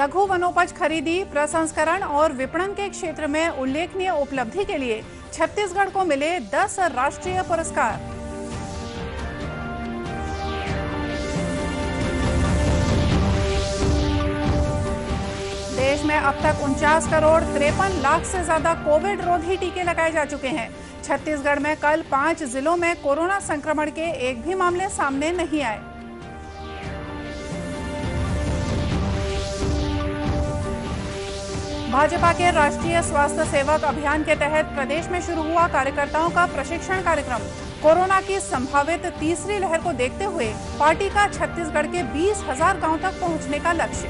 लघु वनोपज खरीदी, प्रसंस्करण और विपणन के क्षेत्र में उल्लेखनीय उपलब्धि के लिए छत्तीसगढ़ को मिले 10 राष्ट्रीय पुरस्कार। देश में अब तक 49 करोड़ 53 लाख से ज्यादा कोविड रोधी टीके लगाए जा चुके हैं। छत्तीसगढ़ में कल 5 जिलों में कोरोना संक्रमण के एक भी मामले सामने नहीं आए। भाजपा के राष्ट्रीय स्वास्थ्य सेवक अभियान के तहत प्रदेश में शुरू हुआ कार्यकर्ताओं का प्रशिक्षण कार्यक्रम। कोरोना की संभावित तीसरी लहर को देखते हुए पार्टी का छत्तीसगढ़ के 20,000 गांव तक पहुंचने का लक्ष्य।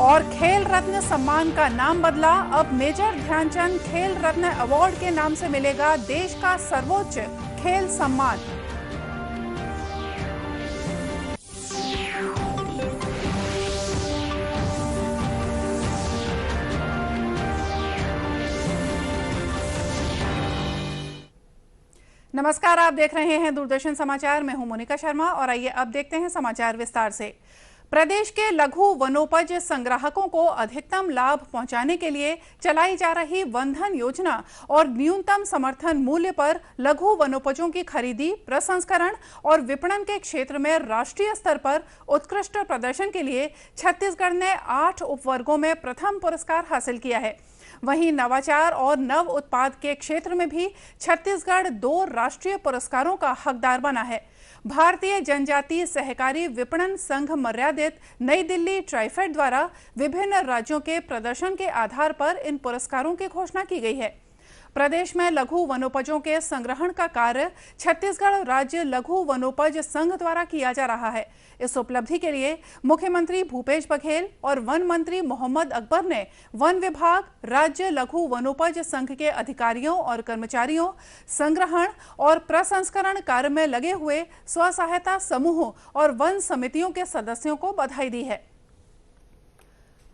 और खेल रत्न सम्मान का नाम बदला, अब मेजर ध्यानचंद खेल रत्न अवार्ड के नाम से मिलेगा देश का सर्वोच्च खेल सम्मान। नमस्कार, आप देख रहे हैं दूरदर्शन समाचार। मैं हूं मोनिका शर्मा और आइए अब देखते हैं समाचार विस्तार से। प्रदेश के लघु वनोपज संग्राहकों को अधिकतम लाभ पहुंचाने के लिए चलाई जा रही वनधन योजना और न्यूनतम समर्थन मूल्य पर लघु वनोपजों की खरीदी, प्रसंस्करण और विपणन के क्षेत्र में राष्ट्रीय स्तर पर उत्कृष्ट प्रदर्शन के लिए छत्तीसगढ़ ने 8 उपवर्गों में प्रथम पुरस्कार हासिल किया है। वहीं नवाचार और नव उत्पाद के क्षेत्र में भी छत्तीसगढ़ 2 राष्ट्रीय पुरस्कारों का हकदार बना है। भारतीय जनजातीय सहकारी विपणन संघ मर्यादित नई दिल्ली ट्राइफेड द्वारा विभिन्न राज्यों के प्रदर्शन के आधार पर इन पुरस्कारों की घोषणा की गई है। प्रदेश में लघु वनोपजों के संग्रहण का कार्य छत्तीसगढ़ राज्य लघु वनोपज संघ द्वारा किया जा रहा है। इस उपलब्धि के लिए मुख्यमंत्री भूपेश बघेल और वन मंत्री मोहम्मद अकबर ने वन विभाग, राज्य लघु वनोपज संघ के अधिकारियों और कर्मचारियों, संग्रहण और प्रसंस्करण कार्य में लगे हुए स्व सहायता समूहों और वन समितियों के सदस्यों को बधाई दी है।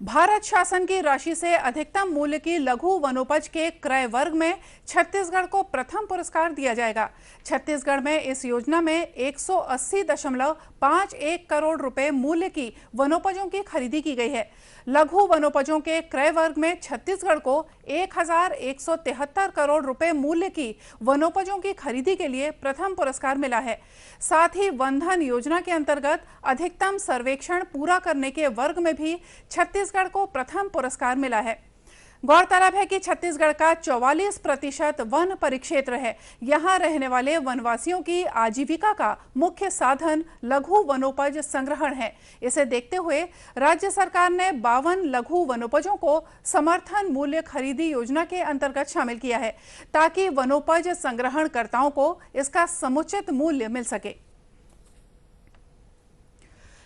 भारत शासन की राशि से अधिकतम मूल्य की लघु वनोपज के क्रय वर्ग में छत्तीसगढ़ को प्रथम पुरस्कार दिया जाएगा। छत्तीसगढ़ में इस योजना में 180.51 करोड़ रुपए मूल्य की वनोपजों की खरीदी की गई है। लघु वनोपजों के क्रय वर्ग में छत्तीसगढ़ को 1,173 करोड़ रुपए मूल्य की वनोपजों की खरीदी के लिए प्रथम पुरस्कार मिला है। साथ ही वनधन योजना के अंतर्गत अधिकतम सर्वेक्षण पूरा करने के वर्ग में भी छत्तीसगढ़ को प्रथम पुरस्कार मिला है। गौरतलब है कि छत्तीसगढ़ का 44% वन परिक्षेत्र है। यहाँ रहने वाले वनवासियों की आजीविका का मुख्य साधन लघु वनोपज संग्रहण है। इसे देखते हुए राज्य सरकार ने 52 लघु वनोपजों को समर्थन मूल्य खरीदी योजना के अंतर्गत शामिल किया है, ताकि वनोपज संग्रहणकर्ताओं को इसका समुचित मूल्य मिल सके।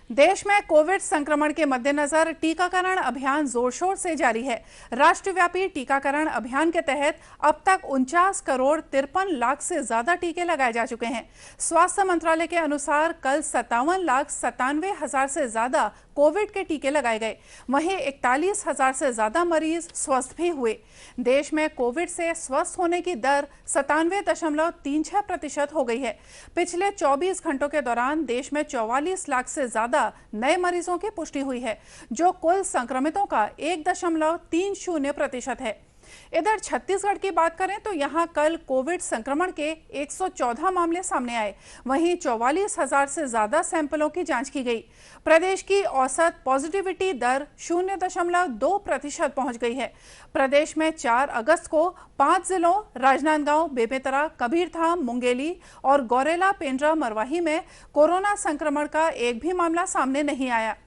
देश में कोविड संक्रमण के मद्देनजर टीकाकरण अभियान जोर शोर से जारी है। राष्ट्रव्यापी टीकाकरण अभियान के तहत अब तक 49 करोड़ 53 लाख से ज्यादा टीके लगाए जा चुके हैं। स्वास्थ्य मंत्रालय के अनुसार कल 57,97,000 से ज्यादा कोविड के टीके लगाए गए। वहीं 41,000 से ज्यादा मरीज स्वस्थ भी हुए। देश में कोविड से स्वस्थ होने की दर 97.36% हो गई है। पिछले 24 घंटों के दौरान देश में 44 लाख से ज्यादा नए मरीजों की पुष्टि हुई है, जो कुल संक्रमितों का 1.30% है। इधर छत्तीसगढ़ की बात करें तो यहां कल कोविड संक्रमण के 114 मामले सामने आए। वहीं 44,000 से ज्यादा सैंपलों की जांच की गई। प्रदेश की औसत पॉजिटिविटी दर 0.2% पहुंच गई है। प्रदेश में 4 अगस्त को 5 जिलों राजनांदगांव, बेमेतरा, कबीरधाम, मुंगेली और गौरेला, पेंड्रा, मरवाही में कोरोना संक्रमण का एक भी मामला सामने नहीं आया।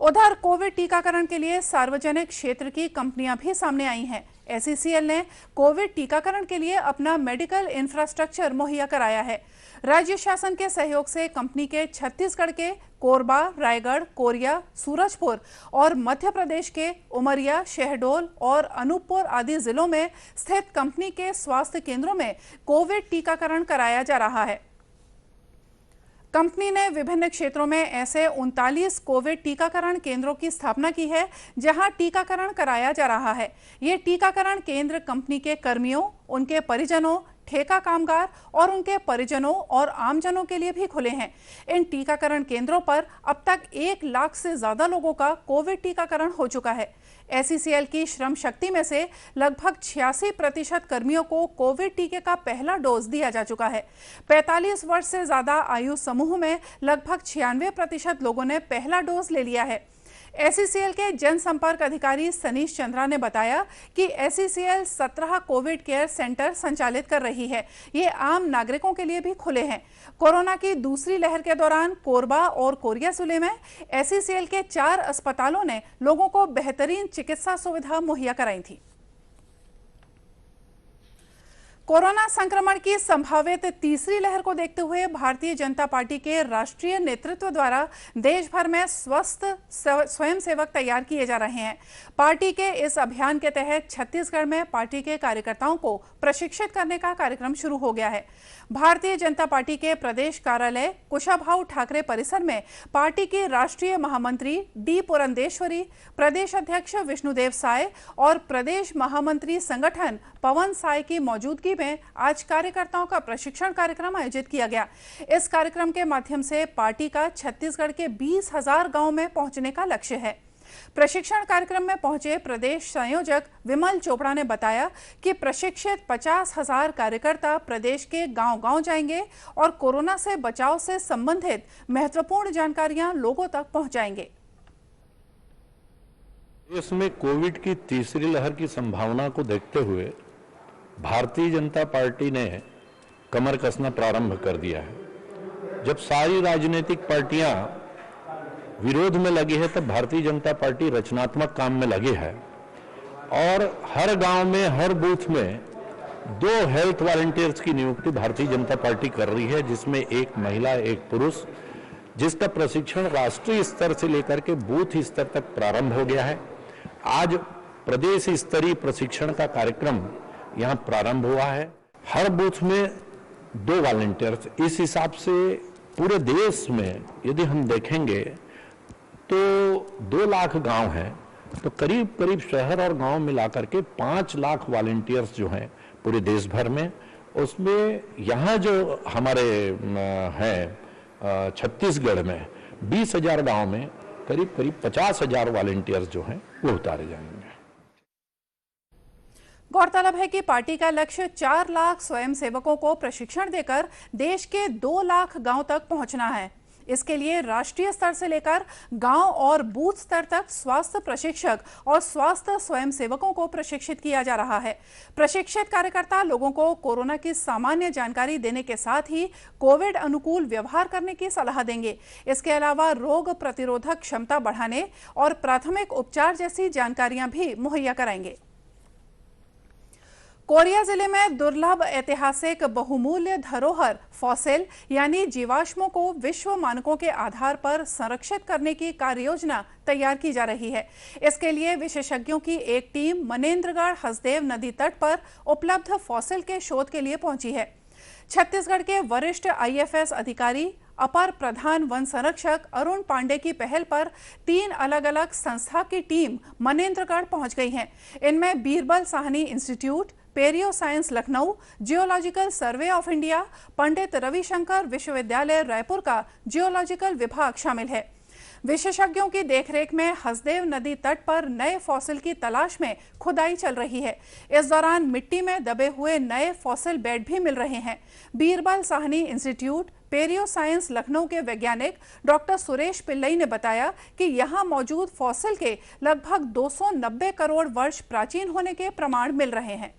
उधर कोविड टीकाकरण के लिए सार्वजनिक क्षेत्र की कंपनियां भी सामने आई हैं। एसईसीएल ने कोविड टीकाकरण के लिए अपना मेडिकल इंफ्रास्ट्रक्चर मुहैया कराया है। राज्य शासन के सहयोग से कंपनी के छत्तीसगढ़ के कोरबा, रायगढ़, कोरिया, सूरजपुर और मध्य प्रदेश के उमरिया, शहडोल और अनूपपुर आदि जिलों में स्थित कंपनी के स्वास्थ्य केंद्रों में कोविड टीकाकरण कराया जा रहा है। कंपनी ने विभिन्न क्षेत्रों में ऐसे 39 कोविड टीकाकरण केंद्रों की स्थापना की है, जहां टीकाकरण कराया जा रहा है। ये टीकाकरण केंद्र कंपनी के कर्मियों, उनके परिजनों, ठेका कामगार और उनके परिजनों और आमजनों के लिए भी खुले हैं। इन टीकाकरण केंद्रों पर अब तक 1 लाख से ज्यादा लोगों का कोविड टीकाकरण हो चुका है। SCCL की श्रम शक्ति में से लगभग 86% कर्मियों को कोविड टीके का पहला डोज दिया जा चुका है। 45 वर्ष से ज्यादा आयु समूह में लगभग 96% लोगों ने पहला डोज ले लिया है। SCCL के जनसंपर्क अधिकारी सनीश चंद्रा ने बताया कि SCCL 17 कोविड केयर सेंटर संचालित कर रही है। ये आम नागरिकों के लिए भी खुले हैं। कोरोना की दूसरी लहर के दौरान कोरबा और कोरिया जिले में SCCL के 4 अस्पतालों ने लोगों को बेहतरीन चिकित्सा सुविधा मुहैया कराई थी। कोरोना संक्रमण की संभावित तीसरी लहर को देखते हुए भारतीय जनता पार्टी के राष्ट्रीय नेतृत्व द्वारा देश भर में स्वस्थ स्वयंसेवक तैयार किए जा रहे हैं। पार्टी के इस अभियान के तहत छत्तीसगढ़ में पार्टी के कार्यकर्ताओं को प्रशिक्षित करने का कार्यक्रम शुरू हो गया है। भारतीय जनता पार्टी के प्रदेश कार्यालय कुशाभाऊ ठाकरे परिसर में पार्टी की राष्ट्रीय महामंत्री डी पुरंदेश्वरी, प्रदेश अध्यक्ष विष्णुदेव साय और प्रदेश महामंत्री संगठन पवन साय की मौजूदगी में आज कार्यकर्ताओं का प्रशिक्षण कार्यक्रम आयोजित किया गया। इस कार्यक्रम के माध्यम से पार्टी का छत्तीसगढ़ के 20,000 गांव में पहुंचने का लक्ष्य है। प्रशिक्षण कार्यक्रम में पहुंचे प्रदेश संयोजक विमल चोपड़ा ने बताया कि प्रशिक्षित 50,000 कार्यकर्ता प्रदेश के गांव-गांव जाएंगे और कोरोना से बचाव से संबंधित महत्वपूर्ण जानकारियां लोगों तक पहुंचाएंगे। इसमें कोविड की तीसरी लहर की संभावना को देखते हुए भारतीय जनता पार्टी ने कमर कसना प्रारंभ कर दिया है। जब सारी राजनीतिक पार्टियां विरोध में लगी है तब भारतीय जनता पार्टी रचनात्मक काम में लगी है और हर गांव में, हर बूथ में 2 हेल्थ वॉलंटियर्स की नियुक्ति भारतीय जनता पार्टी कर रही है, जिसमें एक महिला, एक पुरुष, जिसका प्रशिक्षण राष्ट्रीय स्तर से लेकर के बूथ स्तर तक प्रारंभ हो गया है। आज प्रदेश स्तरीय प्रशिक्षण का कार्यक्रम यहाँ प्रारंभ हुआ है। हर बूथ में 2 वॉलंटियर्स। इस हिसाब से पूरे देश में यदि हम देखेंगे तो 2 लाख गांव हैं, तो करीब करीब शहर और गांव मिलाकर के 5 लाख वॉलंटियर्स जो हैं पूरे देश भर में। उसमें यहाँ जो हमारे हैं छत्तीसगढ़ में 20,000 गांव में करीब करीब 50,000 वॉलंटियर्स जो हैं वो उतारे जाएंगे। गौरतलब है कि पार्टी का लक्ष्य 4 लाख स्वयंसेवकों को प्रशिक्षण देकर देश के 2 लाख गांव तक पहुंचना है। इसके लिए राष्ट्रीय स्तर से लेकर गांव और बूथ स्तर तक स्वास्थ्य प्रशिक्षक और स्वास्थ्य स्वयंसेवकों को प्रशिक्षित किया जा रहा है। प्रशिक्षित कार्यकर्ता लोगों को कोरोना की सामान्य जानकारी देने के साथ ही कोविड अनुकूल व्यवहार करने की सलाह देंगे। इसके अलावा रोग प्रतिरोधक क्षमता बढ़ाने और प्राथमिक उपचार जैसी जानकारियां भी मुहैया कराएंगे। कोरिया जिले में दुर्लभ ऐतिहासिक बहुमूल्य धरोहर फॉसिल यानी जीवाश्मों को विश्व मानकों के आधार पर संरक्षित करने की कार्ययोजना तैयार की जा रही है। इसके लिए विशेषज्ञों की एक टीम मनेन्द्रगढ़ हसदेव नदी तट पर उपलब्ध फॉसिल के शोध के लिए पहुंची है। छत्तीसगढ़ के वरिष्ठ IFS अधिकारी अपर प्रधान वन संरक्षक अरुण पांडे की पहल पर 3 अलग-अलग संस्था की टीम मनेन्द्रगढ़ पहुंच गई है। इनमें Birbal Sahni institute, palaeo science Lucknow, geological survey of India, Pandit Ravishankar विश्वविद्यालय रायपुर का जियोलॉजिकल विभाग शामिल है। विशेषज्ञों की देखरेख में हसदेव नदी तट पर नए फॉसिल की तलाश में खुदाई चल रही है। इस दौरान मिट्टी में दबे हुए नए फॉसिल बेड भी मिल रहे हैं। Birbal Sahni institute, palaeo science Lucknow के वैज्ञानिक डॉक्टर सुरेश पिल्लई ने बताया कि यहां मौजूद फॉसिल के लगभग 290 करोड़ वर्ष प्राचीन होने के प्रमाण मिल रहे हैं।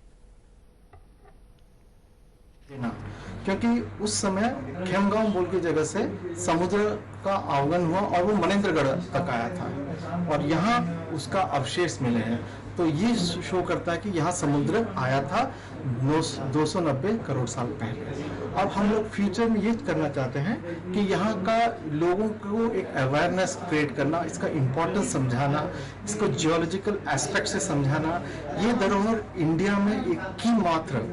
क्योंकि उस समय खेमगांव बोल की जगह से समुद्र का आगमन हुआ और वो मनेन्द्रगढ़ तक आया था और यहाँ उसका अवशेष मिले हैं। तो ये शो करता है कि यहाँ समुद्र आया था 290 करोड़ साल पहले। अब हम लोग फ्यूचर में ये करना चाहते हैं कि यहाँ का लोगों को एक अवेयरनेस क्रिएट करना, इसका इम्पोर्टेंस समझाना, इसको जियोलॉजिकल एस्पेक्ट से समझाना। ये धरोहर इंडिया में एक की मात्र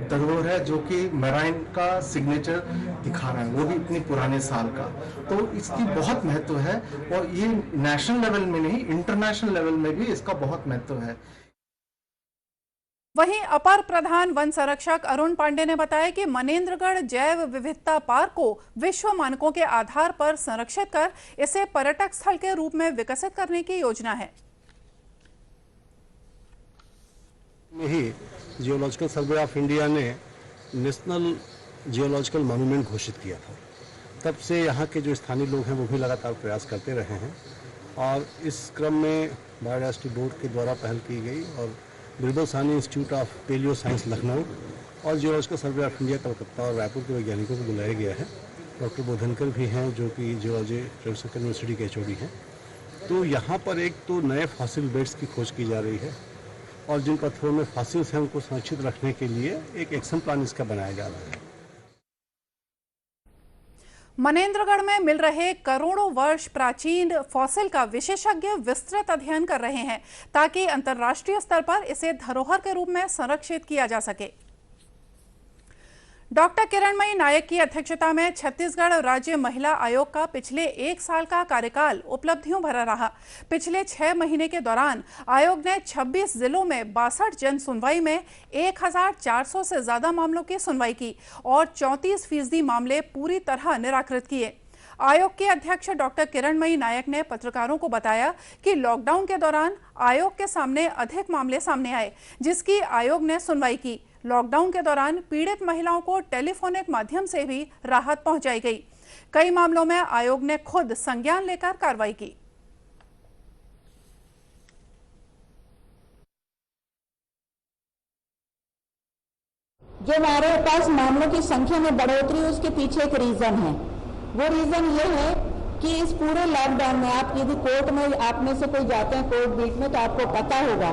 धरोहर है जो कि मैराइन का सिग्नेचर दिखा रहा है, वो भी इतनी पुराने साल का। तो इसकी बहुत महत्व है और ये नेशनल लेवल में नहीं, इंटरनेशनल लेवल में भी इसका बहुत महत्व है। वहीं अपर प्रधान वन संरक्षक अरुण पांडे ने बताया कि मनेंद्रगढ़ जैव विविधता पार्क को विश्व मानकों के आधार पर संरक्षित कर इसे पर्यटक स्थल के रूप में विकसित करने की योजना है। में ही जियोलॉजिकल सर्वे ऑफ इंडिया ने नेशनल जियोलॉजिकल मॉन्यूमेंट घोषित किया था। तब से यहाँ के जो स्थानीय लोग हैं वो भी लगातार प्रयास करते रहे हैं और इस क्रम में बायोडायवर्सिटी बोर्ड के द्वारा पहल की गई और Birbal Sahni institute of palaeo science Lucknow और geological survey of India Calcutta और रायपुर के वैज्ञानिकों को बुलाया गया है। डॉक्टर बोधनकर भी हैं जो कि जियोलॉजी रविशंकर यूनिवर्सिटी के एचओडी हैं। तो यहाँ पर एक तो नए फॉसिल बेड्स की खोज की जा रही है और जिन पत्थरों में फॉसिल्स हैं उनको संरक्षित रखने के लिए एक एक्शन प्लान इसका बनाया जा रहा है। मनेंद्रगढ़ में मिल रहे करोड़ों वर्ष प्राचीन फॉसिल का विशेषज्ञ विस्तृत अध्ययन कर रहे हैं ताकि अंतर्राष्ट्रीय स्तर पर इसे धरोहर के रूप में संरक्षित किया जा सके। डॉक्टर किरणमयी नायक की अध्यक्षता में छत्तीसगढ़ राज्य महिला आयोग का पिछले 1 साल का कार्यकाल उपलब्धियों भरा रहा। पिछले 6 महीने के दौरान आयोग ने 26 जिलों में 62 जन सुनवाई में 1400 से ज्यादा मामलों की सुनवाई की और 34% मामले पूरी तरह निराकृत किए। आयोग के अध्यक्ष डॉक्टर किरणमयी नायक ने पत्रकारों को बताया कि लॉकडाउन के दौरान आयोग के सामने अधिक मामले सामने आए जिसकी आयोग ने सुनवाई की। लॉकडाउन के दौरान पीड़ित महिलाओं को टेलीफोनिक माध्यम से भी राहत पहुंचाई गई। कई मामलों में आयोग ने खुद संज्ञान लेकर कार्रवाई की। जो हमारे पास मामलों की संख्या में बढ़ोतरी है उसके पीछे एक रीजन है। वो रीजन ये है कि इस पूरे लॉकडाउन में आप यदि कोर्ट में आप में से कोई जाते हैं कोर्ट बीच में तो आपको पता होगा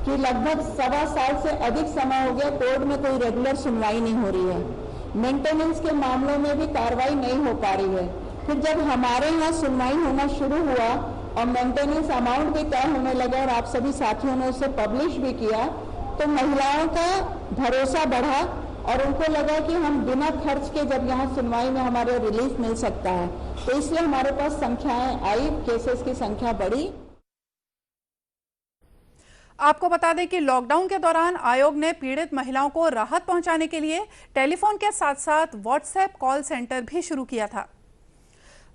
कि लगभग 1.25 साल से अधिक समय हो गया कोर्ट में कोई रेगुलर सुनवाई नहीं हो रही है। मेंटेनेंस के मामलों में भी कार्रवाई नहीं हो पा रही है। फिर जब हमारे यहाँ सुनवाई होना शुरू हुआ और मेंटेनेंस अमाउंट भी तय होने लगा और आप सभी साथियों ने उसे पब्लिश भी किया तो महिलाओं का भरोसा बढ़ा और उनको लगा कि हम बिना खर्च के जब यहाँ सुनवाई में हमारे रिलीफ मिल सकता है तो इसलिए हमारे पास संख्याएं आई, केसेस की संख्या बढ़ी। आपको बता दें कि लॉकडाउन के दौरान आयोग ने पीड़ित महिलाओं को राहत पहुंचाने के लिए टेलीफोन के साथ साथ व्हाट्सएप कॉल सेंटर भी शुरू किया था।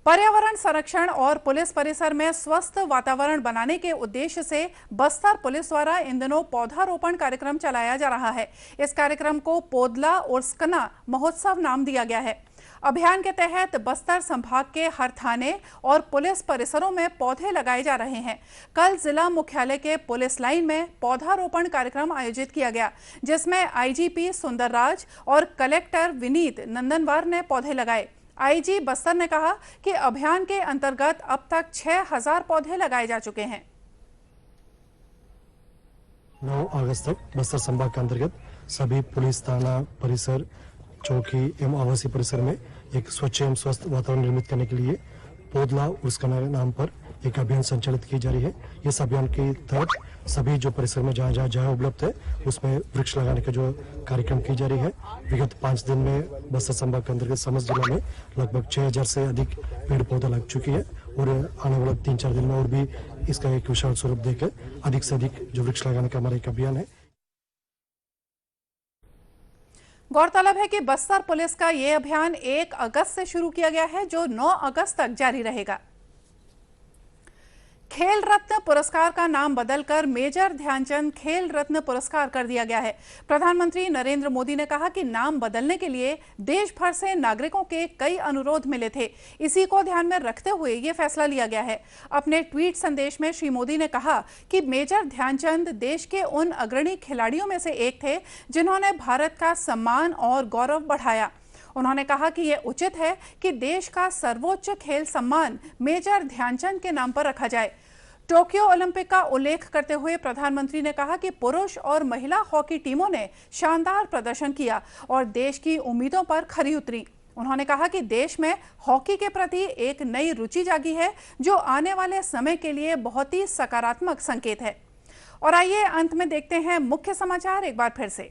पर्यावरण संरक्षण और पुलिस परिसर में स्वस्थ वातावरण बनाने के उद्देश्य से बस्तर पुलिस द्वारा इन दिनों पौधारोपण कार्यक्रम चलाया जा रहा है। इस कार्यक्रम को पोदला उर्स्कना महोत्सव नाम दिया गया है। अभियान के तहत बस्तर संभाग के हर थाने और पुलिस परिसरों में पौधे लगाए जा रहे हैं। कल जिला मुख्यालय के पुलिस लाइन में पौधारोपण कार्यक्रम आयोजित किया गया जिसमें आईजीपी सुंदरराज और कलेक्टर विनीत नंदनवार ने पौधे लगाए। आईजी बस्तर ने कहा कि अभियान के अंतर्गत अब तक 6000 पौधे लगाए जा चुके हैं। 9 अगस्त तक बस्तर संभाग के अंतर्गत सभी पुलिस थाना परिसर, चौकी एवं आवासीय परिसर में एक स्वच्छ एवं स्वस्थ वातावरण निर्मित करने के लिए पोदला उर्स्कना नाम पर एक अभियान संचालित की जा रही है। इस अभियान के तहत सभी जो परिसर में जहाँ उपलब्ध है उसमें वृक्ष लगाने का जो कार्यक्रम की जा रही है। विगत 5 दिन में बस्तर संभाग के अंतर्गत समस्त जिला में लगभग 6000 से अधिक पेड़ पौधा लग चुकी है और आने वाले 3-4 दिन में और भी इसका एक विशाल स्वरूप देकर अधिक से अधिक जो वृक्ष लगाने का हमारा एक अभियान है। गौरतलब है कि बस्तर पुलिस का ये अभियान 1 अगस्त से शुरू किया गया है जो 9 अगस्त तक जारी रहेगा। खेल रत्न पुरस्कार का नाम बदलकर मेजर ध्यानचंद खेल रत्न पुरस्कार कर दिया गया है। प्रधानमंत्री नरेंद्र मोदी ने कहा कि नाम बदलने के लिए देश भर से नागरिकों के कई अनुरोध मिले थे। इसी को ध्यान में रखते हुए ये फैसला लिया गया है। अपने ट्वीट संदेश में श्री मोदी ने कहा कि मेजर ध्यानचंद देश के उन अग्रणी खिलाड़ियों में से एक थे जिन्होंने भारत का सम्मान और गौरव बढ़ाया। उन्होंने कहा कि यह उचित है कि देश का सर्वोच्च खेल सम्मान मेजर ध्यानचंद के नाम पर रखा जाए। टोक्यो ओलंपिक का उल्लेख करते हुए प्रधानमंत्री ने कहा कि पुरुष और महिला हॉकी टीमों ने शानदार प्रदर्शन किया और देश की उम्मीदों पर खरी उतरी। उन्होंने कहा कि देश में हॉकी के प्रति एक नई रुचि जागी है जो आने वाले समय के लिए बहुत ही सकारात्मक संकेत है। और आइए अंत में देखते हैं मुख्य समाचार एक बार फिर से।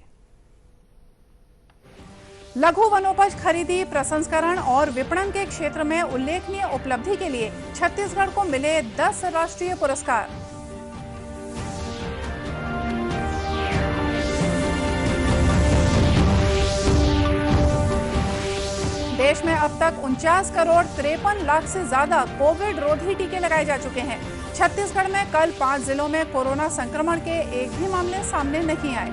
लघु वनोपज खरीदी, प्रसंस्करण और विपणन के क्षेत्र में उल्लेखनीय उपलब्धि के लिए छत्तीसगढ़ को मिले 10 राष्ट्रीय पुरस्कार। देश में अब तक 49 करोड़ 53 लाख से ज्यादा कोविड रोधी टीके लगाए जा चुके हैं। छत्तीसगढ़ में कल 5 जिलों में कोरोना संक्रमण के एक भी मामले सामने नहीं आए।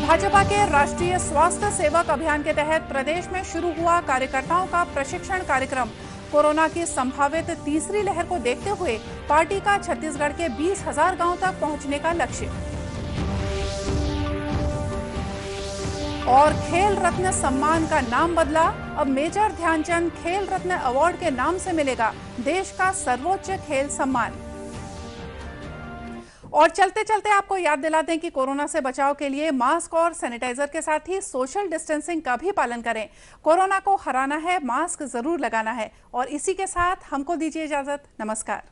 भाजपा के राष्ट्रीय स्वास्थ्य सेवक अभियान के तहत प्रदेश में शुरू हुआ कार्यकर्ताओं का प्रशिक्षण कार्यक्रम। कोरोना की संभावित तीसरी लहर को देखते हुए पार्टी का छत्तीसगढ़ के 20,000 गांव तक पहुंचने का लक्ष्य। और खेल रत्न सम्मान का नाम बदला, अब मेजर ध्यानचंद खेल रत्न अवार्ड के नाम से मिलेगा देश का सर्वोच्च खेल सम्मान। और चलते चलते आपको याद दिला दें कि कोरोना से बचाव के लिए मास्क और सैनिटाइजर के साथ ही सोशल डिस्टेंसिंग का भी पालन करें। कोरोना को हराना है, मास्क जरूर लगाना है। और इसी के साथ हमको दीजिए इजाजत। नमस्कार।